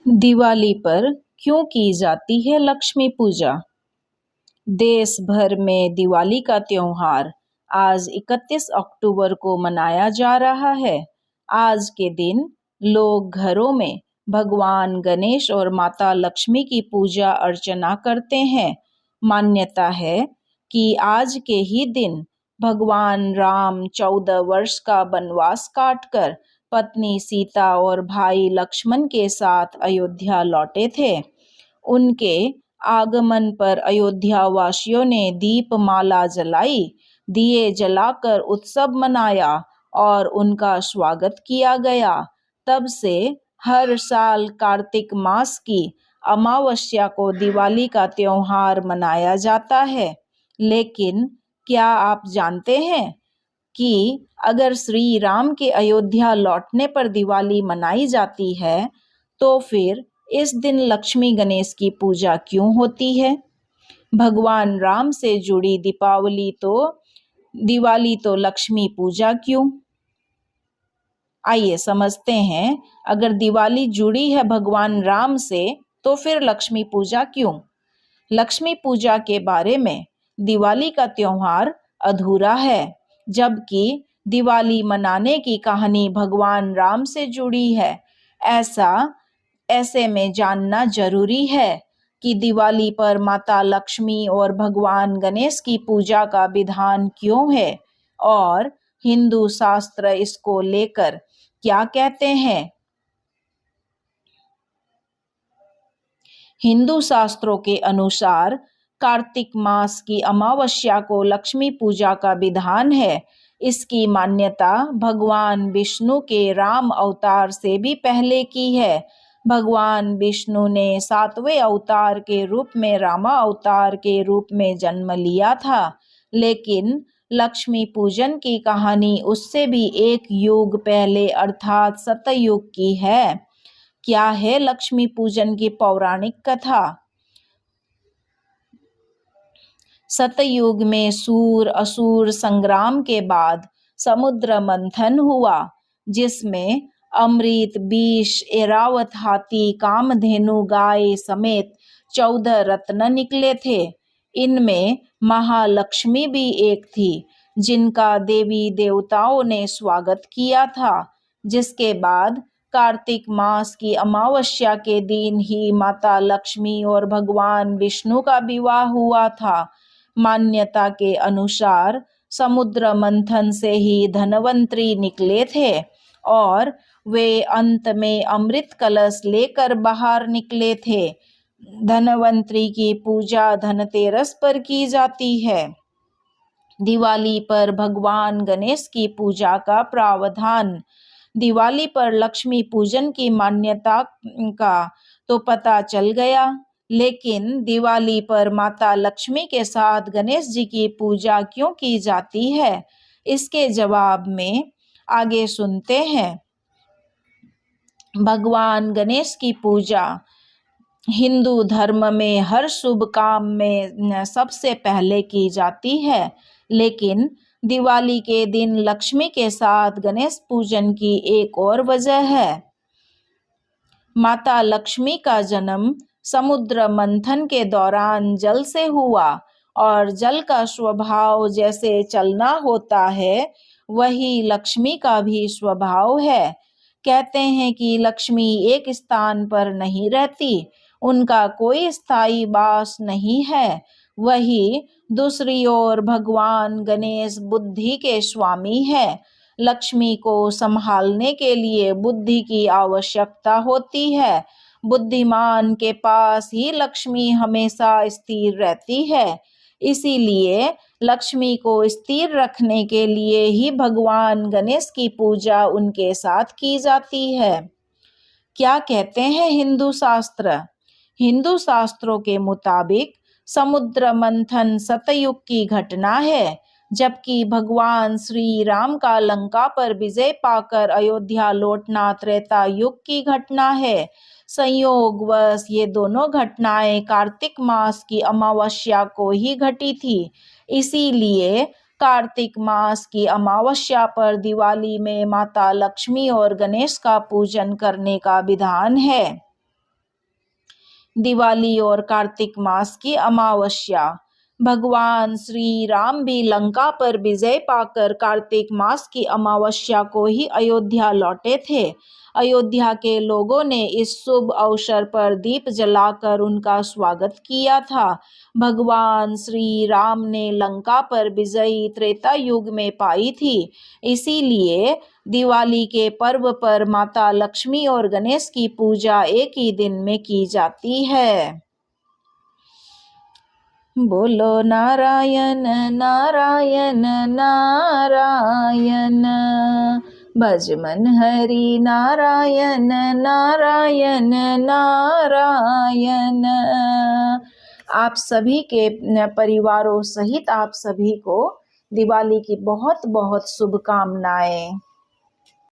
दिवाली पर क्यों की जाती है लक्ष्मी पूजा? देश भर में दिवाली का त्योहार आज 31 अक्टूबर को मनाया जा रहा है। आज के दिन लोग घरों में भगवान गणेश और माता लक्ष्मी की पूजा अर्चना करते हैं। मान्यता है कि आज के ही दिन भगवान राम 14 वर्ष का वनवास काटकर पत्नी सीता और भाई लक्ष्मण के साथ अयोध्या लौटे थे। उनके आगमन पर अयोध्या वासियों ने दीपमाला जलाई, दिए जलाकर उत्सव मनाया और उनका स्वागत किया गया। तब से हर साल कार्तिक मास की अमावस्या को दिवाली का त्योहार मनाया जाता है। लेकिन क्या आप जानते हैं कि अगर श्री राम के अयोध्या लौटने पर दिवाली मनाई जाती है, तो फिर इस दिन लक्ष्मी गणेश की पूजा क्यों होती है? भगवान राम से जुड़ी दिवाली तो लक्ष्मी पूजा क्यों? आइए समझते हैं। अगर दिवाली जुड़ी है भगवान राम से, तो फिर लक्ष्मी पूजा क्यों? लक्ष्मी पूजा के बारे में दिवाली का त्योहार अधूरा है, जबकि दिवाली मनाने की कहानी भगवान राम से जुड़ी है। ऐसे में जानना जरूरी है कि दिवाली पर माता लक्ष्मी और भगवान गणेश की पूजा का विधान क्यों है और हिंदू शास्त्र इसको लेकर क्या कहते हैं। हिंदू शास्त्रों के अनुसार कार्तिक मास की अमावस्या को लक्ष्मी पूजा का विधान है। इसकी मान्यता भगवान विष्णु के राम अवतार से भी पहले की है। भगवान विष्णु ने 7वें अवतार के रूप में रामा अवतार के रूप में जन्म लिया था, लेकिन लक्ष्मी पूजन की कहानी उससे भी एक युग पहले अर्थात सतयुग की है। क्या है लक्ष्मी पूजन की पौराणिक कथा? सतयुग में सूर असुर संग्राम के बाद समुद्र मंथन हुआ, जिसमें अमृत, विष, ऐरावत हाथी, कामधेनु गाय समेत 14 रत्न निकले थे। इनमें महालक्ष्मी भी एक थी, जिनका देवी देवताओं ने स्वागत किया था। जिसके बाद कार्तिक मास की अमावस्या के दिन ही माता लक्ष्मी और भगवान विष्णु का विवाह हुआ था। मान्यता के अनुसार समुद्र मंथन से ही धनवंतरी निकले थे और वे अंत में अमृत कलश लेकर बाहर निकले थे। धनवंतरी की पूजा धनतेरस पर की जाती है। दिवाली पर भगवान गणेश की पूजा का प्रावधान। दिवाली पर लक्ष्मी पूजन की मान्यता का तो पता चल गया, लेकिन दिवाली पर माता लक्ष्मी के साथ गणेश जी की पूजा क्यों की जाती है, इसके जवाब में आगे सुनते हैं। भगवान गणेश की पूजा हिंदू धर्म में हर शुभ काम में सबसे पहले की जाती है, लेकिन दिवाली के दिन लक्ष्मी के साथ गणेश पूजन की एक और वजह है। माता लक्ष्मी का जन्म समुद्र मंथन के दौरान जल से हुआ और जल का स्वभाव जैसे चलना होता है, वही लक्ष्मी का भी स्वभाव है। कहते हैं कि लक्ष्मी एक स्थान पर नहीं रहती, उनका कोई स्थायी वास नहीं है। वही दूसरी ओर भगवान गणेश बुद्धि के स्वामी है। लक्ष्मी को संभालने के लिए बुद्धि की आवश्यकता होती है। बुद्धिमान के पास ही लक्ष्मी हमेशा स्थिर रहती है। इसीलिए लक्ष्मी को स्थिर रखने के लिए ही भगवान गणेश की पूजा उनके साथ की जाती है। क्या कहते हैं हिंदू शास्त्र? हिंदू शास्त्रों के मुताबिक समुद्र मंथन सतयुग की घटना है, जबकि भगवान श्री राम का लंका पर विजय पाकर अयोध्या लौटना त्रेता युग की घटना है। संयोगवश ये दोनों घटनाएं कार्तिक मास की अमावस्या को ही घटी थी। इसीलिए कार्तिक मास की अमावस्या पर दिवाली में माता लक्ष्मी और गणेश का पूजन करने का विधान है। दिवाली और कार्तिक मास की अमावस्या। भगवान श्री राम भी लंका पर विजय पाकर कार्तिक मास की अमावस्या को ही अयोध्या लौटे थे। अयोध्या के लोगों ने इस शुभ अवसर पर दीप जलाकर उनका स्वागत किया था। भगवान श्री राम ने लंका पर विजयी त्रेता युग में पाई थी। इसीलिए दिवाली के पर्व पर माता लक्ष्मी और गणेश की पूजा एक ही दिन में की जाती है। बोलो नारायण नारायण नारायण, भज मन हरि नारायण नारायण नारायण। आप सभी के परिवारों सहित आप सभी को दिवाली की बहुत बहुत शुभकामनाएं।